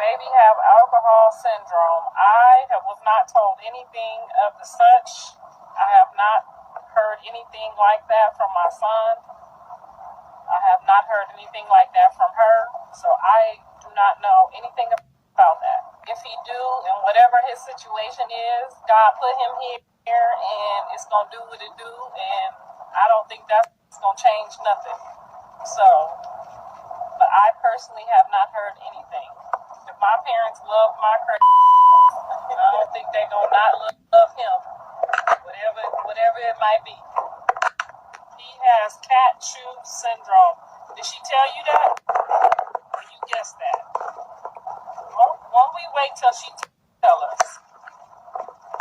baby have alcohol syndrome. I was not told anything of the such. I have not heard anything like that from my son. I have not heard anything like that from her. So I do not know anything about that. If he do, and whatever his situation is, God put him here and it's going to do what it do. And I don't think that's going to change nothing. So, but I personally have not heard anything. If my parents love my crazy, I don't think they're going to not love him. Whatever it might be. He has cat chew syndrome. Did she tell you that? Or you guessed that? Won't we wait till she tell us?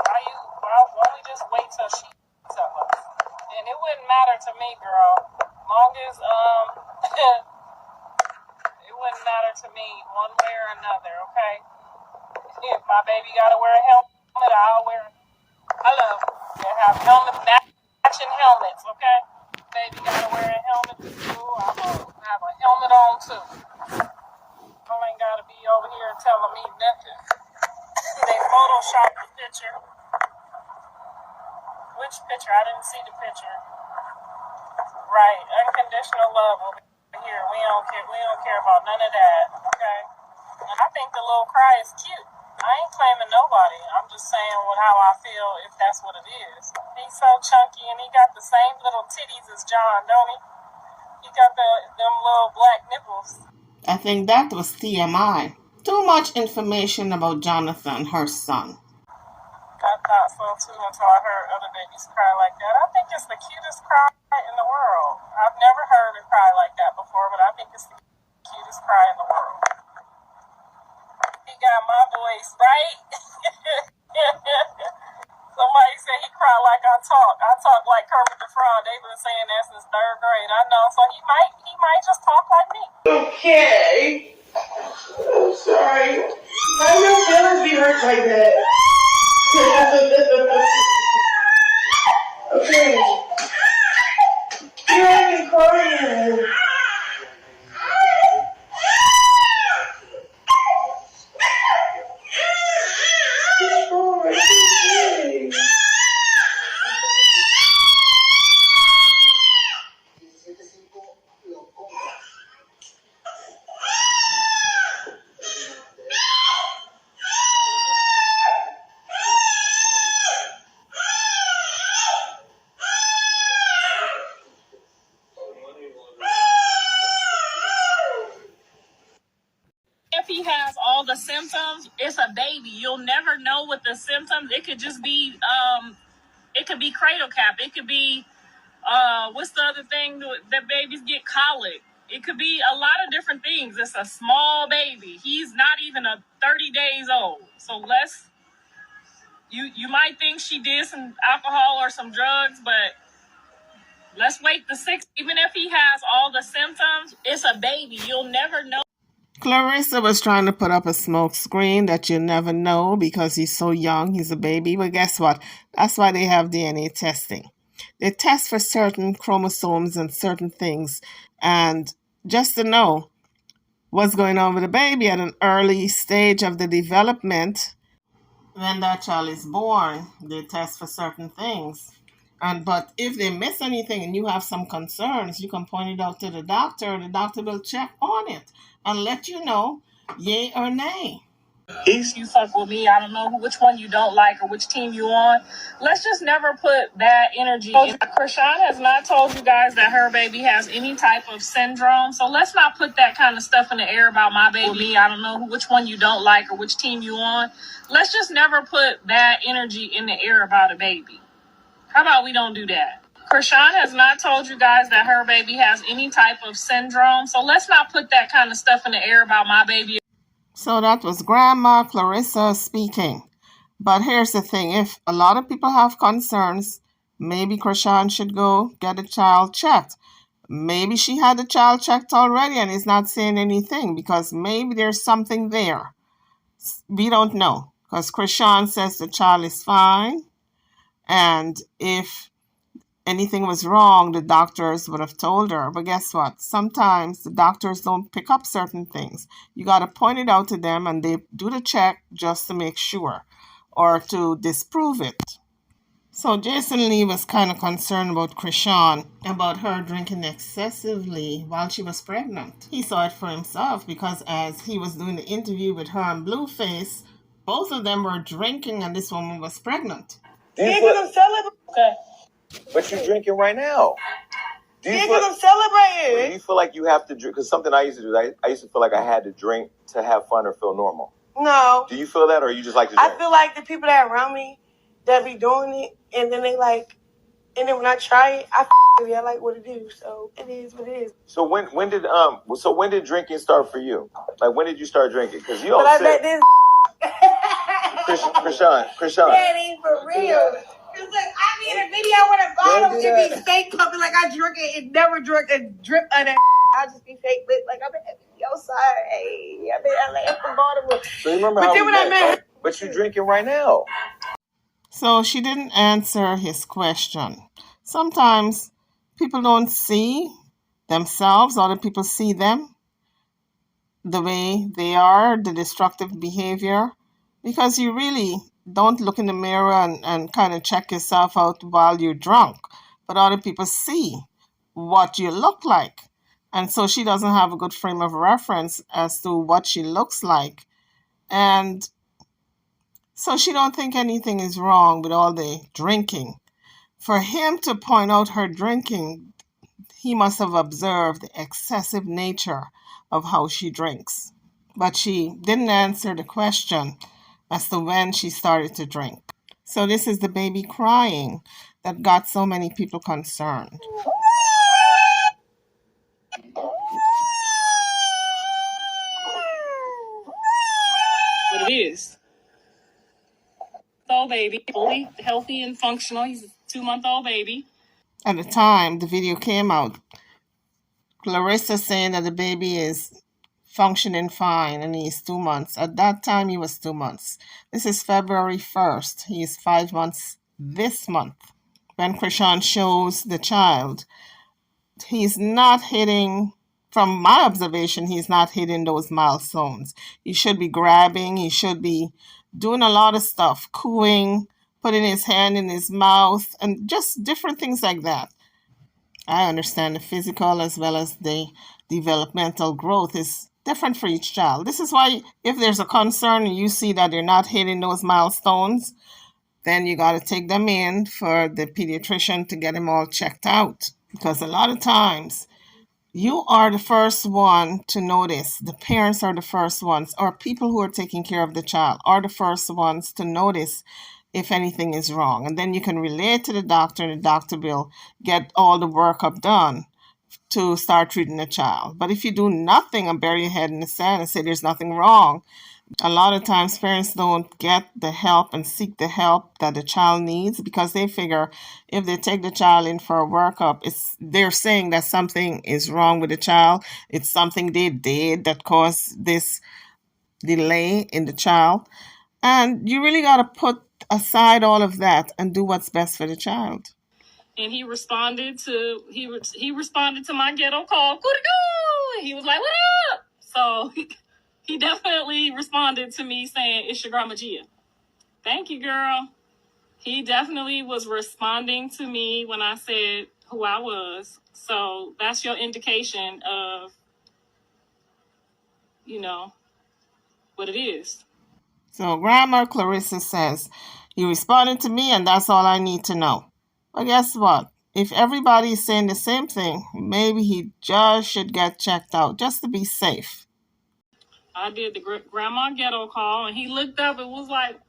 Why we just wait till she tell us? And it wouldn't matter to me, girl. Long as it wouldn't matter to me one way or another, okay? If my baby gotta wear a helmet, I'll wear it. Hello. They have matching helmets, okay? Baby gotta wear a helmet to school. I'm gonna have a helmet on too. I ain't gotta be over here telling me nothing. They photoshopped the picture. Which picture? I didn't see the picture. Right, unconditional love over here. We don't care about none of that, okay? And I think the little cry is cute. I ain't claiming nobody. I'm just saying how I feel if that's what it is. He's so chunky and he got the same little titties as John, don't he? He got them little black nipples. I think that was TMI. Too much information about Jonathan, her son. I thought so too until I heard other babies cry like that. I think it's the cutest cry in the world. I've never heard a cry like that before, but I think it's the cutest cry in the world. He got my voice, right? Somebody said he cried like I talk. I talk like Kermit the Frog. They've been saying that since 3rd grade. I know, so he might just talk like me. Okay. I'm sorry. Why do your feelings be hurt like that? Okay. You're already crying. If he has all the symptoms, it's a baby. You'll never know what the symptoms. It could just be it could be cradle cap. It could be what's the other thing that babies get? Colic. It could be a lot of different things. It's a small baby. He's not even 30 days old. So you might think she did some alcohol or some drugs, but let's wait the 6. Even if he has all the symptoms, it's a baby. You'll never know. Clarissa was trying to put up a smoke screen that you never know because he's so young, he's a baby. But guess what? That's why they have DNA testing. They test for certain chromosomes and certain things. And just to know what's going on with the baby at an early stage of the development, when that child is born, they test for certain things. But if they miss anything and you have some concerns, you can point it out to the doctor. The doctor will check on it and let you know, yay or nay. You fuck with me. I don't know which one you don't like or which team you on. Let's just never put bad energy in. Chrisean has not told you guys that her baby has any type of syndrome. So let's not put that kind of stuff in the air about my baby. I don't know which one you don't like or which team you on. Let's just never put bad energy in the air about a baby. How about we don't do that? Chrisean has not told you guys that her baby has any type of syndrome. So let's not put that kind of stuff in the air about my baby. So that was Grandma Clarissa speaking. But here's the thing. If a lot of people have concerns, maybe Chrisean should go get a child checked. Maybe she had the child checked already and is not saying anything because maybe there's something there. We don't know because Chrisean says the child is fine. And if anything was wrong, the doctors would have told her. But guess what? Sometimes the doctors don't pick up certain things. You got to point it out to them and they do the check just to make sure or to disprove it. So Jason Lee was kind of concerned about Chrisean, about her drinking excessively while she was pregnant. He saw it for himself because as he was doing the interview with her and Blueface, both of them were drinking and this woman was pregnant. Okay. But you're drinking right now. I'm celebrating. Do you feel like you have to drink? Because something I used to do, I used to feel like I had to drink to have fun or feel normal. No. Do you feel that, or you just like to drink? I feel like the people that are around me that be doing it, and then they like, and then when I try it, I like what it is. So it is what it is. So when did drinking start for you? Like when did you start drinking? Because you don't But I say. bet this. Chrisean. That ain't for real. Cause like I be in a video with a bottle, it be fake pumping like I drink it. It never drink a drip of that. I just be fake lit like I'm at your side. Hey, I'm in LA from Baltimore. So you remember But how then we when I met? met, But you drinking right now. So she didn't answer his question. Sometimes people don't see themselves, other people see them the way they are, the destructive behavior, because you really don't look in the mirror and kind of check yourself out while you're drunk. But other people see what you look like. And so she doesn't have a good frame of reference as to what she looks like. And so she don't think anything is wrong with all the drinking. For him to point out her drinking, he must have observed the excessive nature of how she drinks. But she didn't answer the question as to when she started to drink. So this is the baby crying that got so many people concerned. What it is. Old baby, fully healthy and functional. He's a 2-month-old baby. At the time the video came out, Clarissa saying that the baby is functioning fine and he's 2 months. At that time he was 2 months. This is February 1st. He is 5 months this month. When Chrisean shows the child, he's not hitting, from my observation, he's not hitting those milestones. He should be grabbing, he should be doing a lot of stuff, cooing, putting his hand in his mouth, and just different things like that. I understand the physical as well as the developmental growth is different for each child. This is why if there's a concern and you see that they're not hitting those milestones, then you got to take them in for the pediatrician to get them all checked out. Because a lot of times you are the first one to notice. The parents are the first ones, or people who are taking care of the child are the first ones to notice if anything is wrong. And then you can relate to the doctor, and the doctor will get all the workup done to start treating the child. But if you do nothing and bury your head in the sand and say there's nothing wrong, a lot of times parents don't get the help and seek the help that the child needs because they figure if they take the child in for a workup, they're saying that something is wrong with the child. It's something they did that caused this delay in the child. And you really got to put aside all of that and do what's best for the child. And he responded to my ghetto call. Coo-doo-doo! He was like, "What up?" So he definitely responded to me saying, "It's your grandma Gia." Thank you, girl. He definitely was responding to me when I said who I was. So that's your indication of, what it is. So Grandma Clarissa says, "You responded to me and that's all I need to know." But guess what? If everybody is saying the same thing, maybe he just should get checked out just to be safe. I did the grandma ghetto call, and he looked up and was like,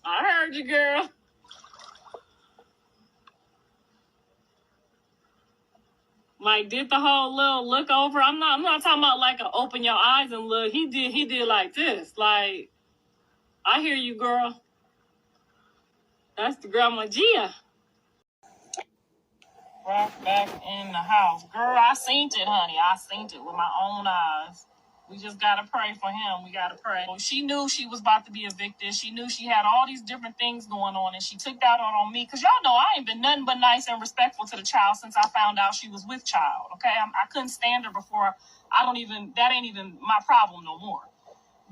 "I heard you, girl." Like, did the whole little look over. I'm not talking about like a open your eyes and look. He did like this. Like, "I hear you, girl. That's the grandma Gia." Right back in the house. Girl, I seen it, honey. I seen it with my own eyes. We just gotta pray for him. We gotta pray. She knew she was about to be evicted. She knew she had all these different things going on, and she took that on me. Cause y'all know I ain't been nothing but nice and respectful to the child since I found out she was with child. Okay, I couldn't stand her before. That ain't even my problem no more.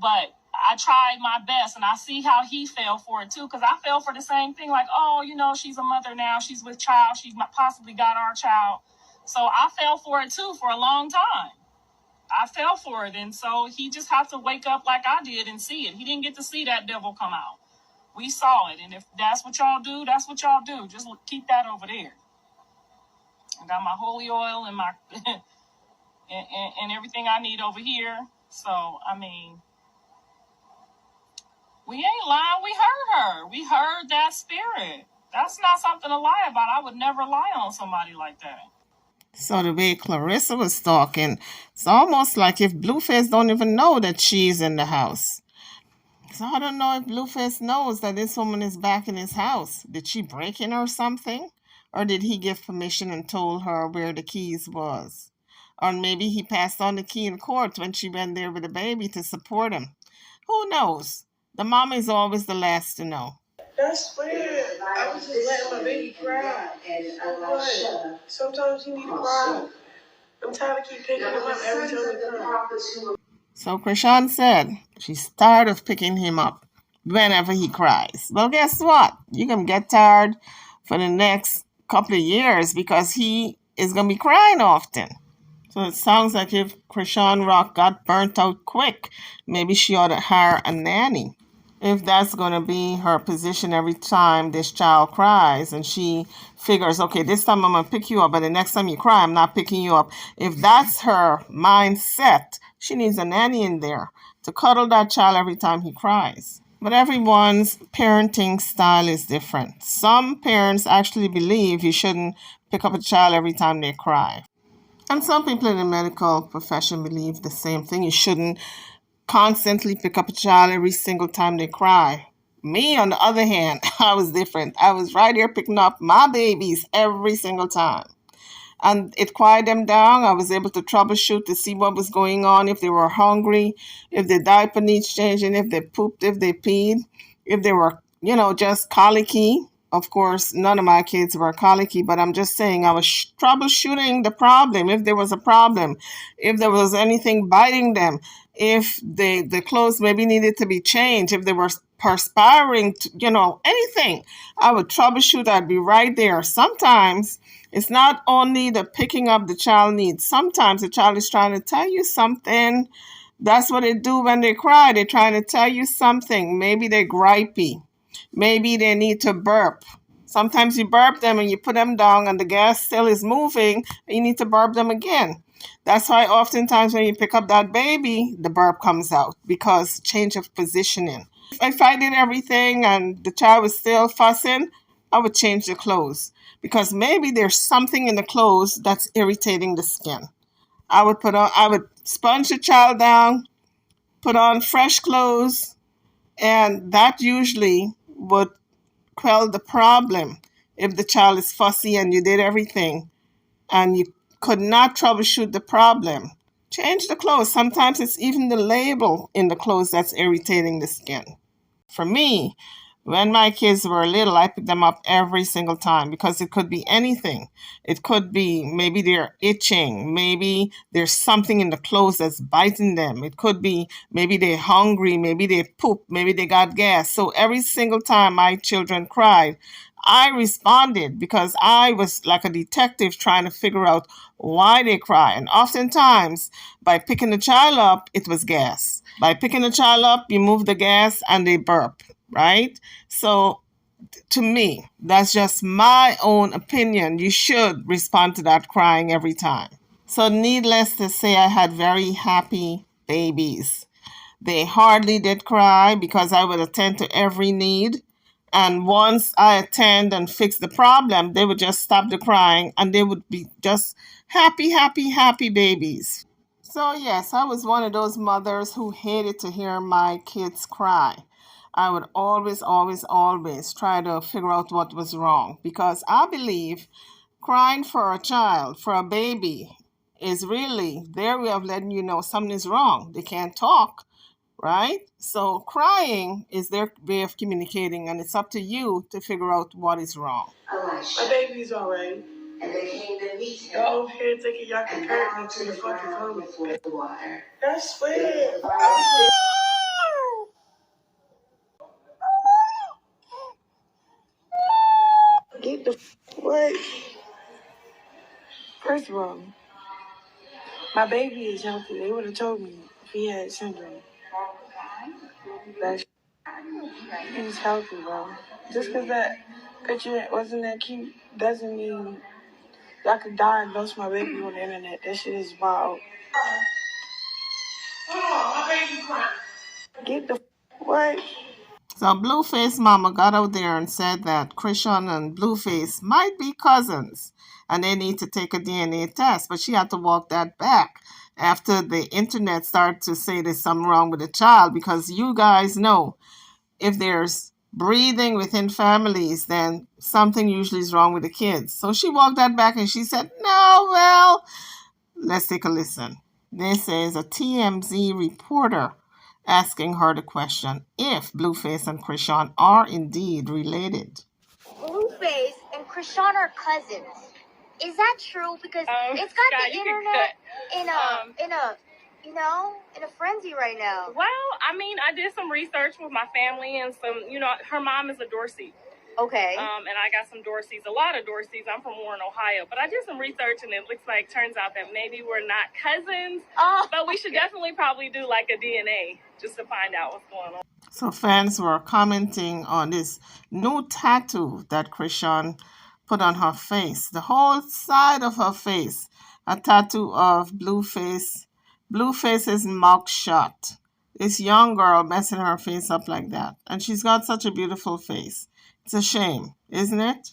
But I tried my best, and I see how he fell for it too. Cause I fell for the same thing. Like, oh, she's a mother now. She's with child. She possibly got our child. So I fell for it too for a long time. I fell for it, and so he just has to wake up like I did and see it. He didn't get to see that devil come out. We saw it, and if that's what y'all do, that's what y'all do. Just keep that over there. I got my holy oil and my and everything I need over here. So, I mean, we ain't lying. We heard her. We heard that spirit. That's not something to lie about. I would never lie on somebody like that. So the way Clarissa was talking, it's almost like if Blueface don't even know that she's in the house. So I don't know if Blueface knows that this woman is back in his house. Did she break in or something? Or did he give permission and told her where the keys was? Or maybe he passed on the key in court when she went there with the baby to support him. Who knows? The mom is always the last to know. That's weird. I was just letting my baby cry. So what? Sometimes you need to cry. I'm tired of keep picking him up every time he cries. So Chrisean said she's tired of picking him up whenever he cries. Well, guess what? You're going to get tired for the next couple of years because he is going to be crying often. So it sounds like if Chrisean Rock got burnt out quick, maybe she ought to hire a nanny. If that's going to be her position every time this child cries and she figures, okay, this time I'm going to pick you up, but the next time you cry, I'm not picking you up. If that's her mindset, she needs a nanny in there to cuddle that child every time he cries. But everyone's parenting style is different. Some parents actually believe you shouldn't pick up a child every time they cry. And some people in the medical profession believe the same thing. You shouldn't constantly pick up a child every single time they cry. Me, on the other hand, I was different. I was right here picking up my babies every single time. And it quieted them down. I was able to troubleshoot to see what was going on, if they were hungry, if their diaper needs changing, if they pooped, if they peed, if they were, just colicky. Of course, none of my kids were colicky, but I'm just saying I was troubleshooting the problem, if there was a problem, if there was anything biting them, if the clothes maybe needed to be changed, if they were perspiring, anything. I would troubleshoot. I'd be right there. Sometimes it's not only the picking up the child needs. Sometimes the child is trying to tell you something. That's what they do when they cry. They're trying to tell you something. Maybe they're gripey. Maybe they need to burp. Sometimes you burp them and you put them down and the gas still is moving and you need to burp them again. That's why oftentimes when you pick up that baby, the burp comes out because change of positioning. If I did everything and the child was still fussing, I would change the clothes because maybe there's something in the clothes that's irritating the skin. I would sponge the child down, put on fresh clothes, and that usually would quell the problem. If the child is fussy and you did everything and you could not troubleshoot the problem, change the clothes. Sometimes it's even the label in the clothes that's irritating the skin. For me, when my kids were little, I picked them up every single time because it could be anything. It could be maybe they're itching. Maybe there's something in the clothes that's biting them. It could be maybe they're hungry. Maybe they poop. Maybe they got gas. So every single time my children cried, I responded because I was like a detective trying to figure out why they cry. And oftentimes, by picking the child up, it was gas. By picking the child up, you move the gas and they burp, right? So to me, that's just my own opinion. You should respond to that crying every time. So needless to say, I had very happy babies. They hardly did cry because I would attend to every need. And once I attend and fix the problem, they would just stop the crying and they would be just happy, happy, happy babies. So yes, I was one of those mothers who hated to hear my kids cry. I would always, always, always try to figure out what was wrong because I believe crying for a child, for a baby, is really their way of letting you know something is wrong. They can't talk, right? So crying is their way of communicating, and it's up to you to figure out what is wrong. My baby's alright. And they came to meet him. Y'all over here thinking y'all compared me to the fucking COVID. That's weird. Get the what? First of all, my baby is healthy. They would have told me if he had syndrome. That he's healthy, bro. Just because that picture wasn't that cute doesn't mean y'all could diagnose my baby on the internet. That shit is wild. Oh, my baby crying. Get the what? So Blueface Mama got out there and said that Chrisean and Blueface might be cousins and they need to take a DNA test, but she had to walk that back after the internet started to say there's something wrong with the child, because you guys know if there's breathing within families, then something usually is wrong with the kids. So she walked that back and she said, no, well, let's take a listen. This is a TMZ reporter asking her the question if Blueface and Chrisean are indeed related. Blueface and Chrisean are cousins. Is that true? Because it's got Scott, the internet in a frenzy right now. Well, I mean, I did some research with my family and some, her mom is a Dorsey. Okay. And I got some Dorseys, a lot of Dorseys. I'm from Warren, Ohio. But I did some research, and it turns out that maybe we're not cousins. But we should definitely probably do like a DNA just to find out what's going on. So fans were commenting on this new tattoo that Chrisean put on her face. The whole side of her face, a tattoo of Blueface's mouth shut. This young girl messing her face up like that. And she's got such a beautiful face. It's a shame, isn't it?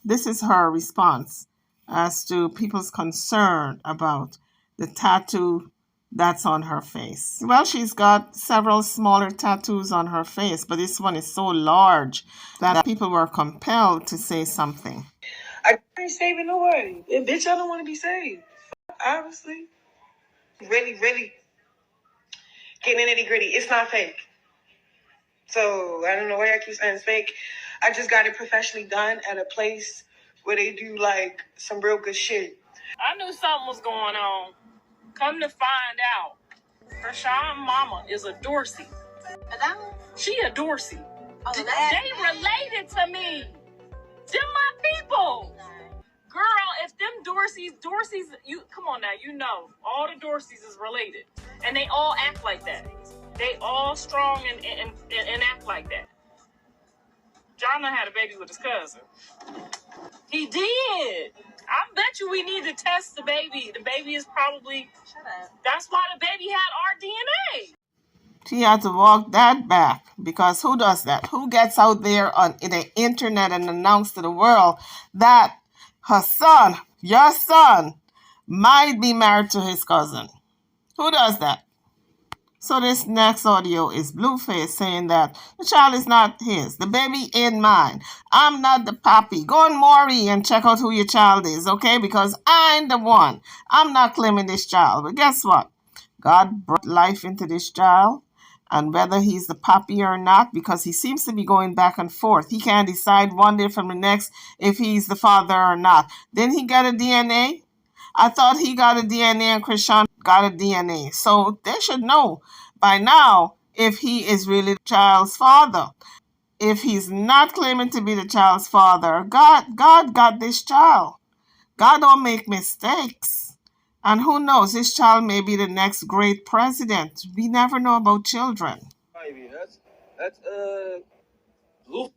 This is her response as to people's concern about the tattoo that's on her face. Well, she's got several smaller tattoos on her face, but this one is so large that people were compelled to say something. I ain't saving nobody. Bitch, I don't want to be saved. Obviously. Really getting nitty gritty. It's not fake. So I don't know why I keep saying it's fake. I just got it professionally done at a place where they do like some real good shit. I knew something was going on. Come to find out, Chrisean mama is a Dorsey. She a Dorsey. Oh, they related to me. Them my people. Girl, if them Dorseys, you come on now, all the Dorseys is related, and they all act like that. They all strong and act like that. John had a baby with his cousin. He did. I bet you we need to test the baby. The baby is probably. Shut up. That's why the baby had our DNA. She had to walk that back, because who does that? Who gets out there in the internet and announce to the world that her son, your son, might be married to his cousin? Who does that? So this next audio is Blueface saying that the child is not his. The baby ain't mine. I'm not the pappy. Go on Maury and check out who your child is, okay? Because I'm the one. I'm not claiming this child. But guess what? God brought life into this child. And whether he's the pappy or not, because he seems to be going back and forth. He can't decide one day from the next if he's the father or not. Didn't he get a DNA? I thought he got a DNA and Chrisean got a DNA. So they should know by now if he is really the child's father. If he's not claiming to be the child's father, God got this child. God don't make mistakes. And who knows, this child may be the next great president. We never know about children. Baby, that's Luke.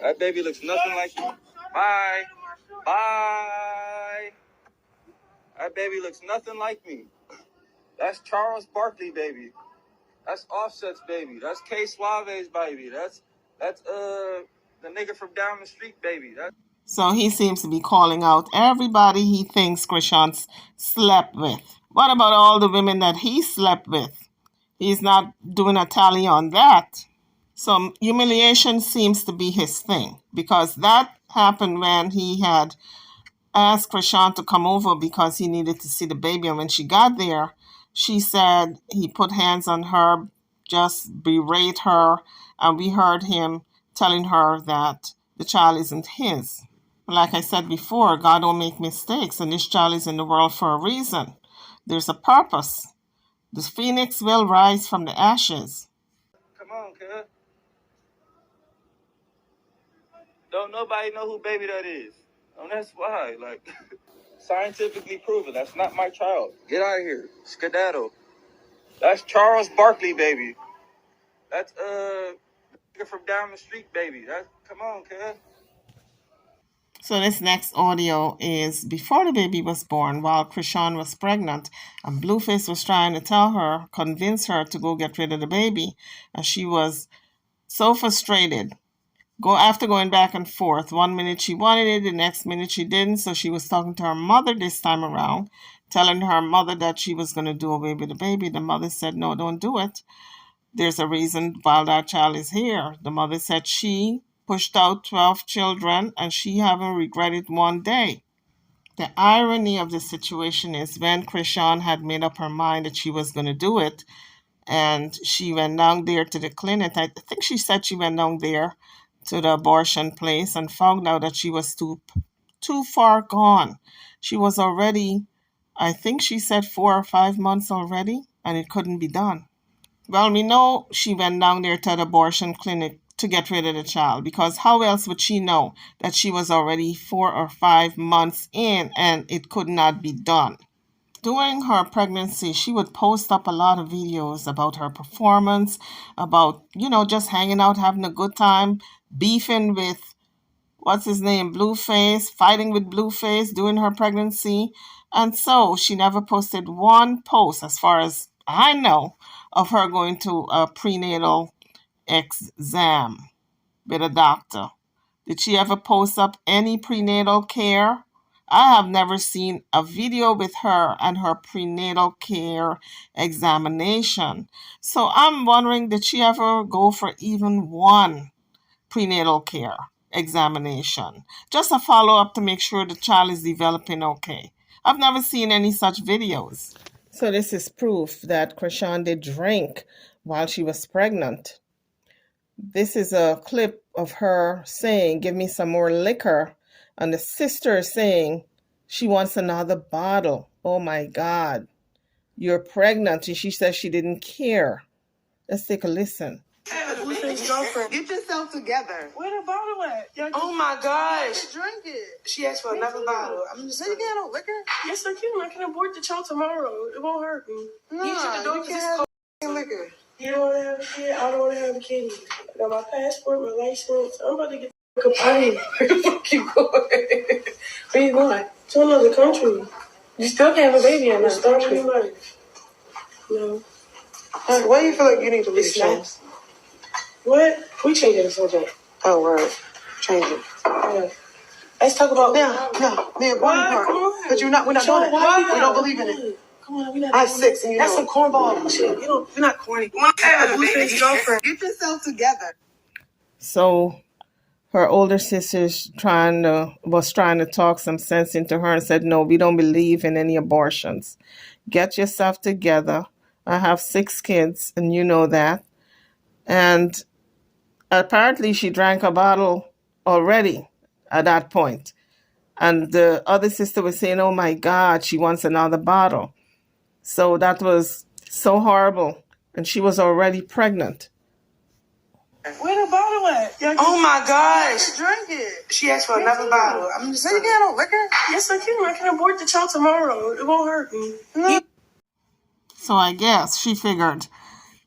That baby looks nothing like you. Bye. That baby looks nothing like me. That's Charles Barkley, baby. That's Offset's baby. That's K Suave's baby. That's the nigga from down the street, baby. So he seems to be calling out everybody he thinks Chrisean slept with. What about all the women that he slept with? He's not doing a tally on that. So humiliation seems to be his thing, because that happened when he had asked Chrisean to come over because he needed to see the baby. And when she got there, she said he put hands on her, just berate her. And we heard him telling her that the child isn't his. Like I said before, God don't make mistakes, and this child is in the world for a reason. There's a purpose. The phoenix will rise from the ashes. Come on, cuz. Don't nobody know who baby that is. And that's why, like, scientifically proven. That's not my child. Get out of here. Skedaddle. That's Charles Barkley, baby. That's, nigga from down the street, baby. That's, come on, cuz. So this next audio is before the baby was born, while Chrisean was pregnant, and Blueface was trying to tell her, convince her to go get rid of the baby, and she was so frustrated. After going back and forth, 1 minute she wanted it, the next minute she didn't. So she was talking to her mother this time around, telling her mother that she was going to do away with the baby. The mother said, no, don't do it. There's a reason while that child is here. The mother said she pushed out 12 children and she haven't regretted one day. The irony of the situation is when Chrisean had made up her mind that she was going to do it, and she went down there to the clinic. I think she said she went down there to the abortion place and found out that she was too far gone. She was already, I think she said 4 or 5 months already, and it couldn't be done. Well, we know she went down there to the abortion clinic to get rid of the child, because how else would she know that she was already 4 or 5 months in and it could not be done? During her pregnancy, she would post up a lot of videos about her performance, about, just hanging out, having a good time, beefing with, what's his name, Blueface, fighting with Blueface during her pregnancy. And so she never posted one post, as far as I know, of her going to a prenatal exam with a doctor. Did she ever post up any prenatal care? I have never seen a video with her and her prenatal care examination. So I'm wondering, did she ever go for even one prenatal care examination? Just a follow-up to make sure the child is developing okay. I've never seen any such videos. So this is proof that Chrisean did drink while she was pregnant. This is a clip of her saying, give me some more liquor. And the sister is saying she wants another bottle. Oh my God. You're pregnant. And she says she didn't care. Let's take a listen. Girlfriend, get yourself together. Where the bottle at? Oh my gosh. Drink it. She asked for another bottle. I'm just saying, you can't have no liquor. Yes, I can. I can abort the child tomorrow. It won't hurt me. No, you can't have liquor. You don't want to have a kid? I don't want to have a kid. I got my passport, my license. I'm about to get the fuck out of here. Where the fuck you going? Where you going? To another country. You still can't have a baby in another country. Your life. No. Why do you feel like you need to leave James? What? We changing the subject. Oh, word. Change it. Yeah. Let's talk about me a body part. Because we're not doing it. We don't believe in it. Come on, we're not. I have 6 and you That's know some cornball shit. We're not corny. Blueface girlfriend. Get yourself together. So her older sister was trying to talk some sense into her and said, no, we don't believe in any abortions. Get yourself together. I have 6 kids, and you know that. And apparently she drank a bottle already at that point. And the other sister was saying, oh my God, she wants another bottle. So that was so horrible. And she was already pregnant. Where the bottle at? Oh my gosh. Drink it. She asked for another bottle. I'm just saying, you can't have no liquor. Yes, I can. I can abort the child tomorrow. It won't hurt me. No. So I guess she figured,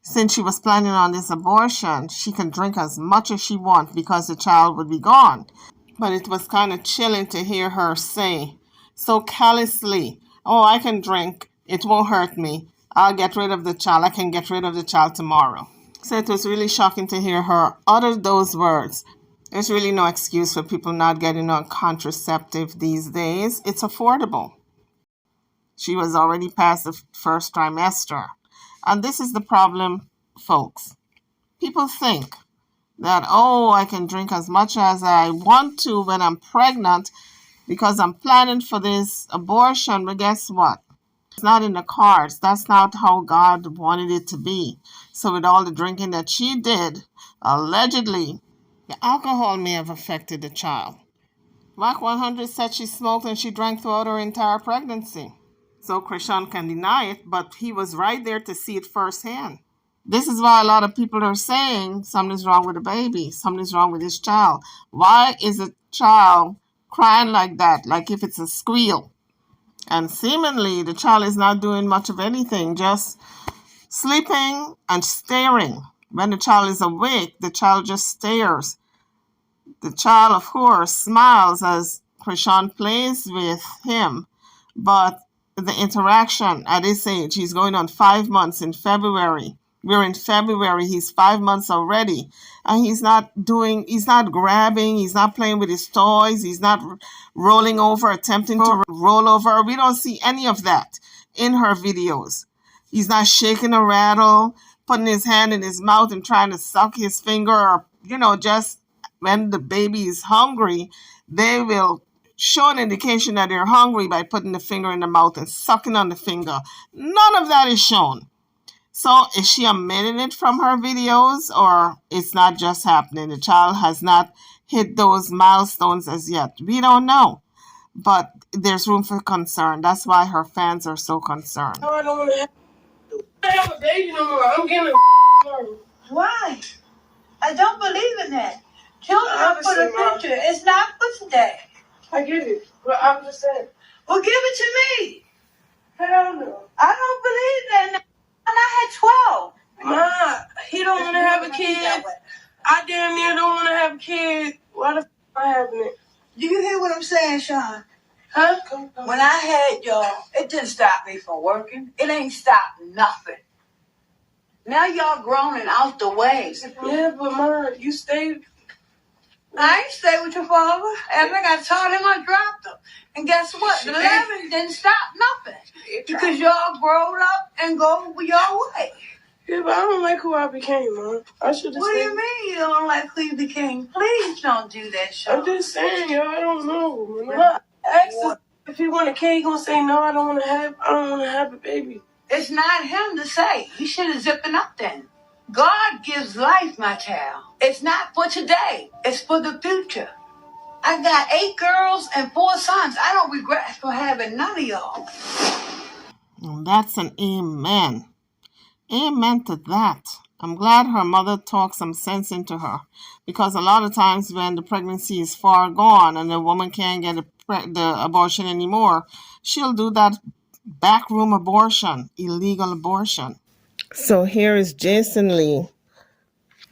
since she was planning on this abortion, she can drink as much as she wants because the child would be gone. But it was kind of chilling to hear her say so callously, oh, I can drink. It won't hurt me. I'll get rid of the child. I can get rid of the child tomorrow. So it was really shocking to hear her utter those words. There's really no excuse for people not getting on contraceptive these days. It's affordable. She was already past the first trimester. And this is the problem, folks. People think that, oh, I can drink as much as I want to when I'm pregnant, because I'm planning for this abortion. But guess what? It's not in the cards. That's not how God wanted it to be. So with all the drinking that she did, allegedly, the alcohol may have affected the child. Mark 100 said she smoked and she drank throughout her entire pregnancy. So Chrisean can deny it, but he was right there to see it firsthand. This is why a lot of people are saying something's wrong with the baby, something's wrong with this child. Why is a child crying like that, like if it's a squeal? And seemingly the child is not doing much of anything, just sleeping and staring. When the child is awake, the child just stares. The child, of course, smiles as Chrisean plays with him, but the interaction at this age, he's going on 5 months in February. We're in February, he's 5 months already, and he's not grabbing, he's not playing with his toys, he's not rolling over, attempting to roll over. We don't see any of that in her videos. He's not shaking a rattle, putting his hand in his mouth and trying to suck his finger, or, just when the baby is hungry, they will show an indication that they're hungry by putting the finger in the mouth and sucking on the finger. None of that is shown. So is she omitting it from her videos, or it's not just happening? The child has not hit those milestones as yet. We don't know. But there's room for concern. That's why her fans are so concerned. No, I don't want to have a baby no more. I'm getting Why? I don't believe in that. Children are for the future. It's not for today. I get it. But I'm just saying. Well, give it to me. Hell no. I don't believe that. And I had 12. Ma, he don't want to have a kid. I damn near don't want to have a kid. Why the f*** am I having it? Do you hear what I'm saying, Sean? Huh? When I had y'all, it didn't stop me from working. It ain't stopped nothing. Now y'all grown and out the way. Yeah, but Ma, you stayed. I ain't stay with your father. After I taught him, I dropped him. And guess what? The 11 didn't stop nothing. Because y'all growed up and go your way. Yeah, but I don't like who I became, Ma. I should have What do stayed. you mean you don't like who you became? Please don't do that, Sean. I'm just saying, yo, I don't know. Ma, ask him if he want a kid, he gonna say, no, I don't want to have a baby. It's not him to say. He should have zipped up then. God gives life, my child. It's not for today. It's for the future. I got 8 girls and 4 sons. I don't regret for having none of y'all. And that's an amen. Amen to that. I'm glad her mother talked some sense into her, because a lot of times when the pregnancy is far gone and the woman can't get the abortion anymore, she'll do that backroom abortion, illegal abortion. So here is Jason Lee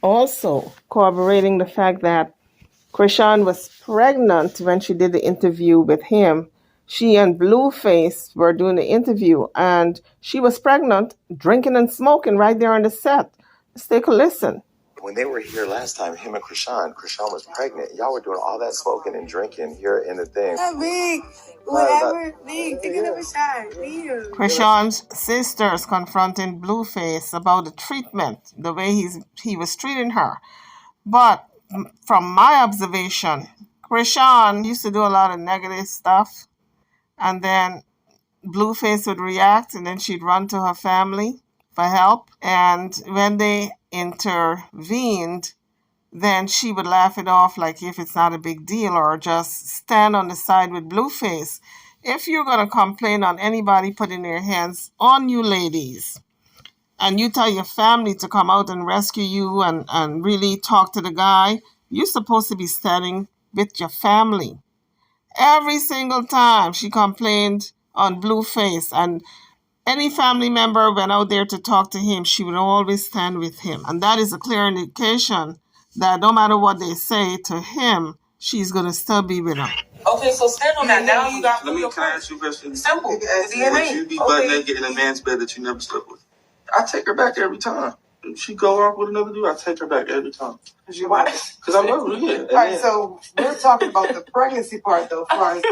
also corroborating the fact that Chrisean was pregnant when she did the interview with him. She and Blueface were doing the interview, and she was pregnant, drinking and smoking right there on the set. Let's take a listen. When they were here last time, him and Chrisean was pregnant. Y'all were doing all that smoking and drinking here in the thing. Big, whatever, big, take another shot. Chrisean's sisters confronting Blueface about the treatment, the way he was treating her. But from my observation, Chrisean used to do a lot of negative stuff, and then Blueface would react, and then she'd run to her family for help. And when they intervened, then she would laugh it off like if it's not a big deal, or just stand on the side with Blueface. If you're going to complain on anybody putting their hands on you ladies, and you tell your family to come out and rescue you and really talk to the guy, you're supposed to be standing with your family. Every single time she complained on Blueface, and any family member went out there to talk to him, she would always stand with him. And that is a clear indication that no matter what they say to him, she's going to still be with him. Okay, so stand on that. Now you got Let me ask you a question. simple. Would you be butt naked in a man's bed that you never slept with? I take her back every time. If she go off with another dude, I take her back every time. Because I love her, yeah. All right, so we're talking about the pregnancy part, though, as far as the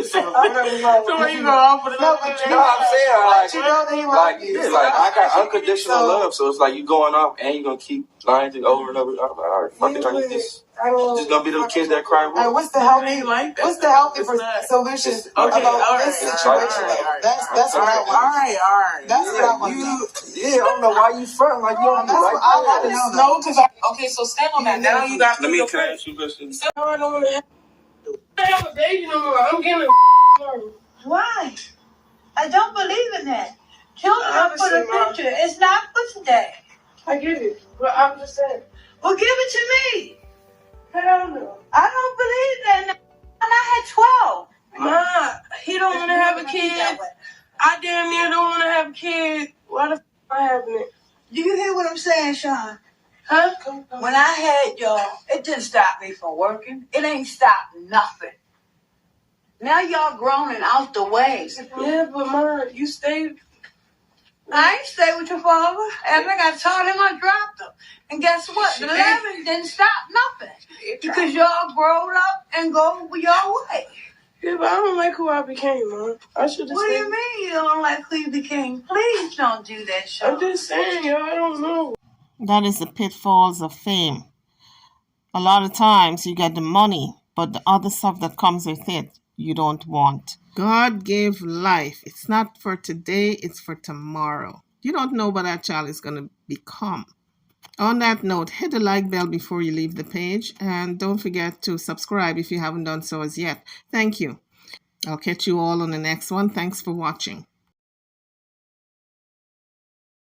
so when you go off with another dude. You know what I'm saying? you know that he loves you. I got unconditional love, so it's like you going off and you're going to keep lying to over and over. I'm like, all right, fuck it, I need this. I don't. Just gonna be those kids that cry wolf. What's the healthy? Like that. What's the healthy It's not. solution Okay, about this situation? That's what I want. All right. That's what I want to know. Yeah, I don't know why you fronting like you don't That's what I want to know. No, because I Okay, so stand on that. Now you got. Let me can I ask you a question? don't want to have a baby no more. I'm getting a Why? I don't believe in that. Children are for the future. It's not for today. I get it, but I'm just saying. Well, give it to me. Hell no. I don't believe that. And I had 12. Ma, he don't want to have a kid. I damn near don't want to have a kid. Why the f am I having it? Do you hear what I'm saying, Sean? Huh? When I had y'all, it didn't stop me from working. It ain't stopped nothing. Now y'all grown and out the way. Yeah, but Ma, you stay. I ain't stay with your father. I think I told him I dropped him. And guess what? The 11 didn't stop nothing. Because y'all grown up and go your way. Yeah, but I don't like who I became, Ma. I should have What do stayed. you mean you don't like who you became? Please don't do that, Sean. I'm just saying, yo, I don't know. That is the pitfalls of fame. A lot of times you get the money, but the other stuff that comes with it, you don't want. God gave life. It's not for today, it's for tomorrow. You don't know what that child is going to become. On that note, hit the like bell before you leave the page, and don't forget to subscribe if you haven't done so as yet. Thank you. I'll catch you all on the next one. Thanks for watching.